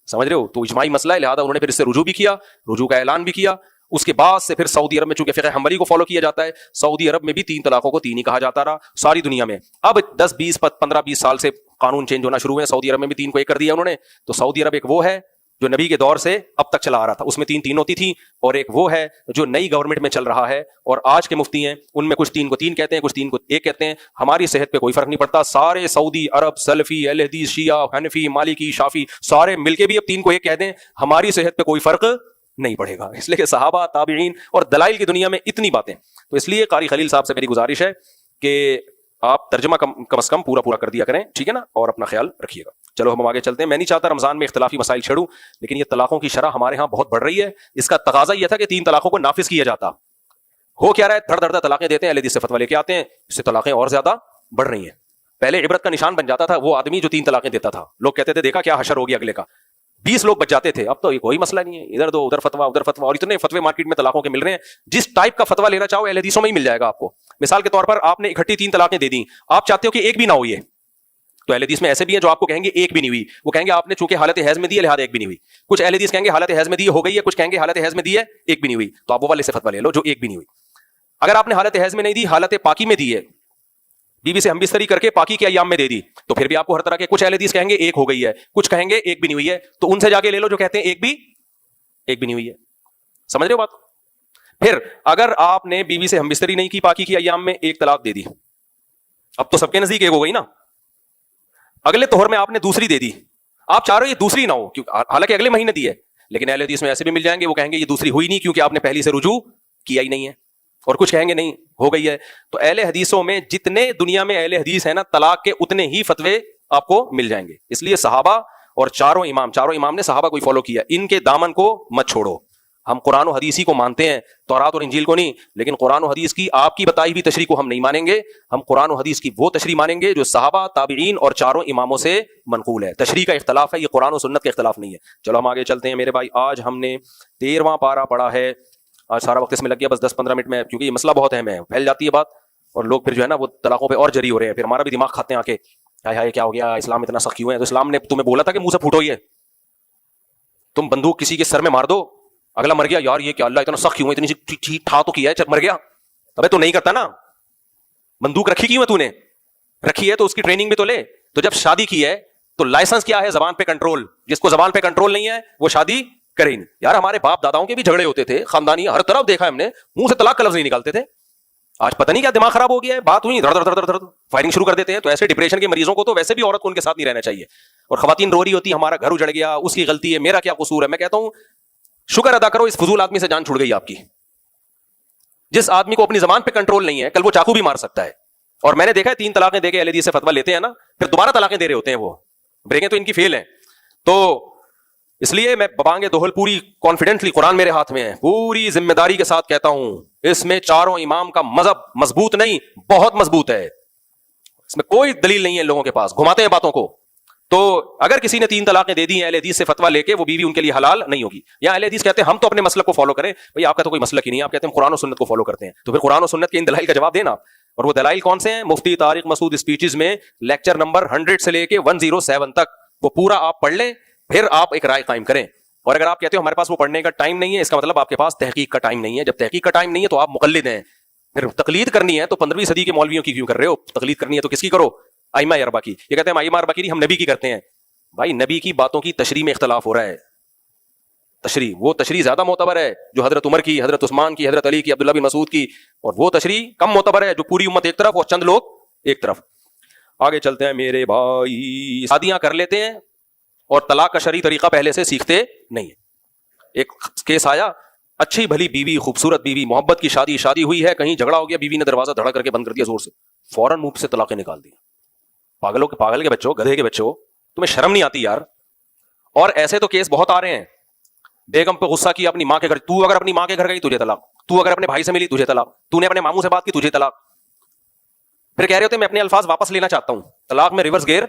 سمجھ رہے ہو۔ تو اجماعی مسئلہ ہے، لہٰذا انہوں نے پھر اس سے رجوع بھی کیا، رجوع کا اعلان بھی کیا۔ اس کے بعد سے پھر سعودی عرب میں چونکہ فقہ حنبلی کو فالو کیا جاتا ہے، سعودی عرب میں بھی 3 طلاقوں کو 3 ہی کہا جاتا رہا ساری دنیا میں۔ اب 10 20 15 20 سال سے قانون چینج ہونا شروع ہوئے، سعودی عرب میں بھی 3 کو 1 کر دیا انہوں نے۔ تو سعودی عرب ایک وہ ہے جو نبی کے دور سے اب تک چلا آ رہا تھا، اس میں 3 ہوتی تھیں، اور ایک وہ ہے جو نئی گورنمنٹ میں چل رہا ہے، اور آج کے مفتی ہیں ان میں کچھ 3 کو 3 کہتے ہیں، کچھ 3 کو 1 کہتے ہیں۔ ہماری صحت پہ کوئی فرق نہیں پڑتا، سارے سعودی عرب، سلفی، اہل حدیث، شیعہ، حنفی، مالکی، شافی، سارے مل کے بھی اب 3 کو 1 کہہ دیں، ہماری صحت پہ کوئی فرق نہیں پڑے گا، اس لیے کہ صحابہ، تابعین اور دلائل کی دنیا میں اتنی باتیں۔ تو اس لیے قاری خلیل صاحب سے میری گزارش ہے کہ آپ ترجمہ کم از کم پورا کر دیا کریں، ٹھیک ہے نا، اور اپنا خیال رکھیے گا۔ چلو ہم آگے چلتے ہیں۔ میں نہیں چاہتا رمضان میں اختلافی مسائل چھیڑوں، لیکن یہ طلاقوں کی شرح ہمارے ہاں بہت بڑھ رہی ہے۔ اس کا تقاضا یہ تھا کہ 3 طلاقوں کو نافذ کیا جاتا، ہو کیا رہا ہے، دھڑ دھڑ طلاقیں دیتے ہیں، اہل حدیث سے فتویٰ لے کے آتے ہیں، اس سے طلاقیں اور زیادہ بڑھ رہی ہیں۔ پہلے عبرت کا نشان بن جاتا تھا وہ آدمی جو 3 طلاقیں دیتا تھا، لوگ کہتے تھے دیکھا کیا حشر ہو گیا اگلے کا، 20 لوگ بچ جاتے تھے۔ اب تو یہ کوئی مسئلہ نہیں ہے، ادھر دو ادھر فتویٰ ادھر فتویٰ، اور اتنے فتوے مارکیٹ میں طلاقوں کے مل رہے ہیں، جس ٹائپ کا فتویٰ لینا چاہو اہل حدیثوں میں ہی مل جائے گا آپ کو۔ مثال کے طور پر آپ نے اکٹھی 3 طلاقیں دے دیں، آپ چاہتے ہو کہ ایک بھی نہ ہو، یہ تو اہل حدیث میں ایسے بھی ہیں جو آپ کو کہیں گے ایک بھی نہیں ہوئی, وہ کہیں گے آپ نے چونکہ حالت حیض میں دی ہے لہٰذا ایک بھی نہیں ہوئی. کچھ اہل حدیث کہیں گے حالت حیض میں دی ہو گئی ہے, کچھ کہیں گے حالت حیض میں دی ہے ایک بھی نہیں ہوئی. تو آپ وہ والے سے فتویٰ لے لو جو ایک بھی نہیں ہوئی. اگر آپ نے حالت حیض میں نہیں دی, حالت پاکی میں دی ہے, بیوی سے ہم بستری کر کے پاکی کے ایام میں دے دی, تو پھر بھی آپ کو ہر طرح کے کچھ اہل حدیث کہیں گے ایک ہو گئی ہے, کچھ کہیں گے ایک بھی نہیں ہوئی ہے, تو ان سے جا کے لے لو جو کہتے ہیں ایک بھی نہیں ہوئی ہے. سمجھ رہے ہو بات؟ پھر اگر آپ نے بیوی سے ہم بستری نہیں کی پاکی کے ایام میں, ایک طلاق دے دی, اب تو سب کے نزدیک ایک ہو گئی نا. اگلے طہر میں آپ نے دوسری دے دی, آپ چاہ رہے ہو یہ دوسری نہ ہو, حالانکہ اگلے مہینے دی ہے, لیکن اہل حدیث میں ایسے بھی مل جائیں گے وہ کہیں گے یہ دوسری ہوئی نہیں کیونکہ آپ نے پہلی سے رجوع کیا ہی نہیں ہے, اور کچھ کہیں گے نہیں ہو گئی ہے. تو اہل حدیثوں میں جتنے دنیا میں اہل حدیث ہیں نا, طلاق کے اتنے ہی فتوے آپ کو مل جائیں گے. اس لیے صحابہ اور چاروں امام نے صحابہ کو ہی فالو کیا, ان کے دامن کو مت چھوڑو. ہم قرآن و حدیث ہی کو مانتے ہیں, تورات اور انجیل کو نہیں, لیکن قرآن و حدیث کی آپ کی بتائی ہوئی تشریح کو ہم نہیں مانیں گے. ہم قرآن و حدیث کی وہ تشریح مانیں گے جو صحابہ, تابعین اور چاروں اماموں سے منقول ہے. تشریح کا اختلاف ہے, یہ قرآن و سنت کا اختلاف نہیں ہے. چلو ہم آگے چلتے ہیں میرے بھائی. آج ہم نے 13واں پارہ پڑھا ہے, آج سارا وقت اس میں لگ گیا بس 10-15 منٹ میں, کیونکہ یہ مسئلہ بہت اہم ہے, پھیل جاتی ہے بات, اور لوگ پھر جو ہے نا وہ طلاقوں پہ اور جری ہو رہے ہیں, پھر ہمارا بھی دماغ کھاتے ہیں آ کے, ہائے کیا ہو گیا, اسلام اتنا سخت کیوں ہے. تو اسلام نے تمہیں بولا تھا کہ منہ سے پھوٹو, یہ تم بندوق کسی کے سر میں مار دو, اگلا مر گیا, یار یہ کیا اللہ اتنا سخت کیوں ہے, اتنی سی ٹھا تو کیا ہے مر گیا. ابے تو نہیں کرتا نا, بندوق رکھی کیوں ہے, تو نے رکھی ہے تو اس کی ٹریننگ بھی تو لے. تو جب شادی کی ہے تو لائسنس کیا ہے, زبان پہ کنٹرول. جس کو زبان پہ کنٹرول نہیں ہے وہ شادی کرے نہیں. یار ہمارے باپ داداؤں کے بھی جھگڑے ہوتے تھے خاندانی, ہر طرف دیکھا ہم نے, منہ سے طلاق کا لفظ نہیں نکالتے تھے. آج پتہ نہیں کیا دماغ خراب ہو گیا ہے, بات ہوئی دھڑ دھڑ دھڑ دھڑ فائرنگ شروع کر دیتے ہیں. تو ایسے ڈپریشن کے مریضوں کو تو ویسے بھی عورت کو ان کے ساتھ نہیں رہنا چاہیے, اور خواتین رو رہی ہوتی ہمارا گھر اجڑ گیا, اس کی غلطی ہے, میرا کیا قصور ہے. میں کہتا ہوں شکر ادا کرو اس فضول آدمی سے جان چھوڑ گئی آپ کی. جس آدمی کو اپنی زبان پہ کنٹرول نہیں ہے, کل وہ چاقو بھی مار سکتا ہے. اور میں نے دیکھا ہے 3 طلاقیں دے کے اہل حدیث سے فتویٰ لیتے ہیں نا, پھر دوبارہ طلاقیں دے رہے ہوتے ہیں, وہ بریکیں تو ان کی فیل ہیں. تو اس لیے میں ببانگ دوہل پوری کانفیڈنٹلی, قرآن میرے ہاتھ میں ہے, پوری ذمہ داری کے ساتھ کہتا ہوں, اس میں چاروں امام کا مذہب مضبوط نہیں, بہت مضبوط ہے. اس میں کوئی دلیل نہیں ہے لوگوں کے پاس, گھماتے ہیں باتوں کو. تو اگر کسی نے 3 طلاقیں دے دی ہیں اہل حدیث سے فتویٰ لے کے, وہ بیوی ان کے لیے حلال نہیں ہوگی. یا اہل حدیث کہتے ہیں ہم تو اپنے مسلک کو فالو کریں, بھائی آپ کا تو کوئی مسلک ہی نہیں, آپ کہتے ہیں قرآن و سنت کو فالو کرتے ہیں. تو پھر قرآن و سنت کے ان دلائل کا جواب دینا. اور وہ دلائل کون سے ہیں؟ مفتی طارق مسعود اسپیچز میں لیکچر نمبر 100 سے لے کے 107 تک وہ پورا آپ پڑھ لیں, پھر آپ ایک رائے قائم کریں. اور اگر آپ کہتے ہو ہمارے پاس وہ پڑھنے کا ٹائم نہیں ہے, اس کا مطلب آپ کے پاس تحقیق کا ٹائم نہیں ہے. جب تحقیق کا ٹائم نہیں ہے تو آپ مقلد ہیں. پھر تقلید کرنی ہے تو 15ویں صدی کے مولویوں کی کیوں کر رہے ہو؟ تقلید کرنی ہے تو کس کی کرو؟ ائمہ اربعہ کی. یہ کہتے ہیں ائمہ اربعہ کی نہیں, ہم نبی کی کرتے ہیں. بھائی نبی کی باتوں کی تشریح میں اختلاف ہو رہا ہے. وہ تشریح زیادہ معتبر ہے جو حضرت عمر کی, حضرت عثمان کی, حضرت علی کی, عبداللہ بن مسعود کی, اور وہ تشریح کم معتبر ہے جو پوری امت ایک طرف اور چند لوگ ایک طرف. آگے چلتے ہیں میرے بھائی. شادیاں کر لیتے ہیں اور طلاق کا شرعی طریقہ پہلے سے سیکھتے نہیں ہیں. ایک کیس آیا, اچھی بھلی بیوی, خوبصورت بیوی, محبت کی شادی ہوئی ہے, کہیں جھگڑا ہو گیا, بیوی نے دروازہ دھڑا کر کے بند کر دیا زور سے, فوراً منہ سے طلاقیں نکال دی. پاگل کے بچوں, گدھے کے بچوں, تمہیں شرم نہیں آتی یار؟ اور ایسے تو کیس بہت آ رہے ہیں. بیگم پہ غصہ کیا اپنی ماں کے گھر, تو اگر اپنی ماں کے گھر گئی تجھے طلاق, تو اگر اپنے بھائی سے ملی تجھے طلاق, تو نے اپنے ماموں سے بات کی تجھے طلاق. پھر کہہ رہے ہوتے میں اپنے الفاظ واپس لینا چاہتا ہوں. طلاق میں ریورس گیئر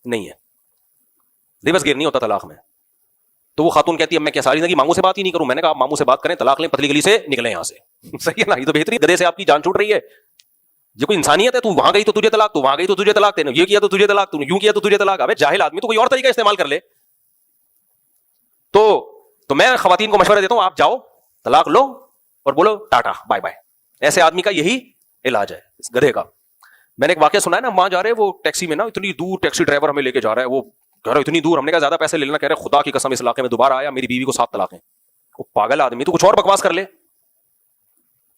نہیں ہے, ریورس گیئر نہیں ہوتا طلاق میں. تو وہ خاتون کہتی ہے میں کیا ساری زندگی ماموں سے بات ہی نہیں کروں؟ میں نے کہا آپ ماموں سے بات کریں, طلاق لیں, پتلی گلی سے نکلیں یہاں سے. صحیح ہے نا؟ یہ تو بہترین, گدھے سے آپ کی جان چھوٹ رہی ہے. یہ کوئی انسانیت ہے؟ تو وہاں گئی تو تجھے طلاق, تو وہاں گئی تو تجھے طلاق, تینے یہ کیا تو تجھے طلاق, تو یوں کیا تو تجھے طلاق. ابے جاہل آدمی, تو کوئی اور طریقہ استعمال کر لے. تو میں خواتین کو مشورہ دیتا ہوں, آپ جاؤ طلاق لو اور بولو ٹاٹا بائے بائے. ایسے آدمی کا یہی علاج ہے, اس گدھے کا. میں نے ایک واقعہ سنا ہے نا, وہاں جا رہے وہ ٹیکسی میں نا, اتنی دور ٹیکسی ڈرائیور ہمیں لے کے جا رہا ہے, وہ کہہ رہا اتنی دور, ہم نے کہا زیادہ پیسے لے لینا, کہہ رہے خدا کی قسم اس علاقے میں دوبارہ آیا میری بیوی کو 7 طلاقیں. وہ پاگل آدمی, تو کچھ اور بکواس کر لے.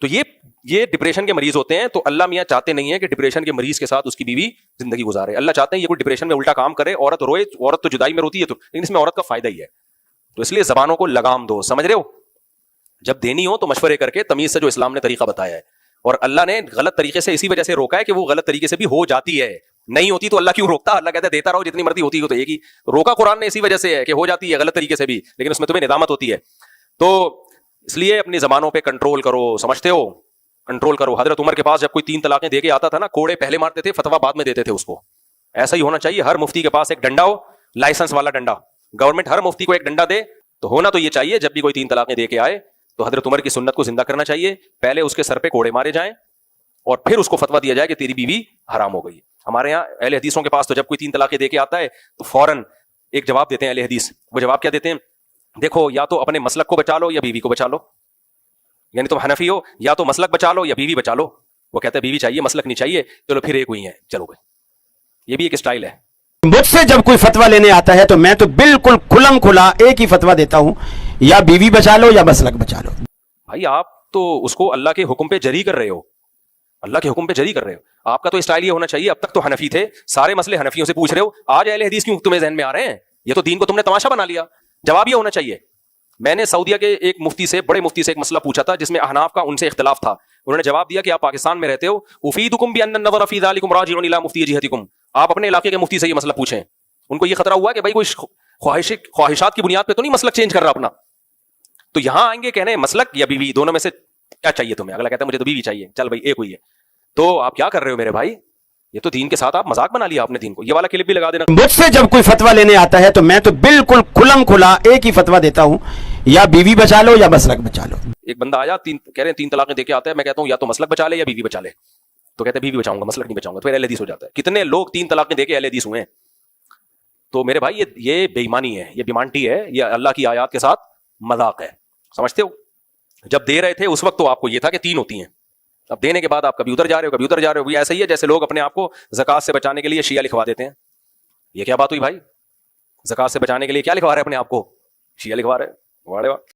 تو یہ ڈپریشن کے مریض ہوتے ہیں. تو اللہ میاں چاہتے نہیں ہے کہ ڈپریشن کے مریض کے ساتھ اس کی بیوی زندگی گزارے. اللہ چاہتے ہیں یہ کوئی ڈپریشن میں الٹا کام کرے, عورت روئے, عورت تو جدائی میں روتی ہے, تو لیکن اس میں عورت کا فائدہ ہی ہے. تو اس لیے زبانوں کو لگام دو, سمجھ رہے ہو؟ جب دینی ہو تو مشورے کر کے تمیز سے, جو اسلام نے طریقہ بتایا ہے. اور اللہ نے غلط طریقے سے اسی وجہ سے روکا ہے کہ وہ غلط طریقے سے بھی ہو جاتی ہے. نہیں ہوتی تو اللہ کیوں روکتا؟ اللہ کہتا ہے دیتا رہو جتنی مرضی ہوتی ہو. تو ایک ہی روکا قرآن نے اسی وجہ سے ہے کہ ہو جاتی ہے غلط طریقے سے بھی, لیکن اس میں تمہیں ندامت ہوتی ہے. تو اس لیے اپنی زبانوں پہ کنٹرول کرو, سمجھتے ہو؟ کنٹرول کرو. حضرت عمر کے پاس جب کوئی 3 طلاقیں دے کے آتا تھا نا, کوڑے پہلے مارتے تھے, فتوا بعد میں دیتے تھے اس کو. ایسا ہی ہونا چاہیے. ہر مفتی کے پاس ایک ڈنڈا ہو, لائسنس والا ڈنڈا. گورنمنٹ ہر مفتی کو ایک ڈنڈا دے. تو ہونا تو یہ چاہیے جب بھی کوئی 3 طلاقیں دے کے آئے تو حضرت عمر کی سنت کو زندہ کرنا چاہیے. پہلے اس کے سر پہ کوڑے مارے جائیں اور پھر اس کو فتوا دیا جائے کہ تیری بیوی حرام ہو گئی. ہمارے یہاں اہل حدیثوں کے پاس تو جب کوئی 3 طلاقیں دے کے آتا ہے تو فوراً ایک جواب دیتے ہیں اہل حدیث. وہ جواب کیا دیتے ہیں؟ دیکھو یا تو اپنے مسلک کو بچا لو یا بیوی کو بچا لو. یعنی تم حنفی ہو یا تو مسلک بچا لو یا بیوی بچا لو. وہ کہتا ہے بیوی چاہیے مسلک نہیں چاہیے, چلو پھر ایک ہوئی ہیں, چلو بھائی. یہ بھی ایک اسٹائل ہے. مجھ سے جب کوئی فتویٰ لینے آتا ہے تو میں تو بالکل کھلم کھلا ایک ہی فتویٰ دیتا ہوں, یا بیوی بچا لو یا مسلک بچا لو. بھائی آپ تو اس کو اللہ کے حکم پہ جری کر رہے ہو, اللہ کے حکم پہ جری کر رہے ہو. آپ کا تو اسٹائل یہ ہونا چاہیے, اب تک تو حنفی تھے, سارے مسئلے حنفیوں سے پوچھ رہے ہو, آج اہل حدیث کیوں تمہیں ذہن میں آ رہے ہیں؟ یہ تو دین کو تم نے تماشا بنا لیا. جواب یہ ہونا چاہیے. میں نے سعودیہ کے ایک مفتی سے, بڑے مفتی سے ایک مسئلہ پوچھا تھا جس میں احناف کا ان سے اختلاف تھا. انہوں نے جواب دیا کہ آپ پاکستان میں رہتے ہو, افیدکم بان النظر فی ذلکم راجع الی مفتی جہتکم. آپ اپنے علاقے کے مفتی سے یہ مسئلہ پوچھیں. ان کو یہ خطرہ ہوا کہ بھائی کوئی خواہشات کی بنیاد پہ تو نہیں مسلک چینج کر رہا اپنا. تو یہاں آئیں گے کہنے مسلک یا بیوی, دونوں میں سے کیا چاہیے تمہیں؟ اگلا کہتا ہے مجھے تو بیوی چاہیے. چل بھائی ایک ہوئی ہے. تو آپ کیا کر رہے ہو میرے بھائی؟ یہ تو دین کے ساتھ آپ مذاق بنا لیا آپ نے دین کو. یہ والا کلپ بھی لگا دینا. مجھ سے جب کوئی فتویٰ لینے آتا ہے تو میں تو بالکل کھلم کھلا ایک ہی فتویٰ دیتا ہوں, یا بیوی بچا لو یا مسلک بچا لو. ایک بندہ آیا, کہہ رہے ہیں 3 طلاقیں دے کے آتا ہے. میں کہتا ہوں یا تو مسلک بچا لے یا بیوی بچا لے. تو کہتے ہیں بیوی بچاؤں گا, مسلک نہیں بچاؤں گا. تو پھر اہل حدیث ہو جاتا ہے. کتنے لوگ 3 طلاقیں دے کے اہل حدیث ہوئے ہیں. تو میرے بھائی یہ بے ایمانی ہے, یہ بیمانٹی ہے, یہ اللہ کی آیات کے ساتھ مذاق ہے. سمجھتے ہو؟ جب دے رہے تھے اس وقت تو آپ کو یہ تھا کہ 3 ہوتی ہیں. اب دینے کے بعد آپ کبھی ادھر جا رہے ہو کبھی ادھر جا رہے ہو. یہ ایسا ہی ہے جیسے لوگ اپنے آپ کو زکات سے بچانے کے لیے شیعہ لکھوا دیتے ہیں. یہ کیا بات ہوئی بھائی؟ زکات سے بچانے کے لیے کیا لکھوا رہے ہیں اپنے آپ کو؟ شیعہ لکھوا رہے ہیں. واہ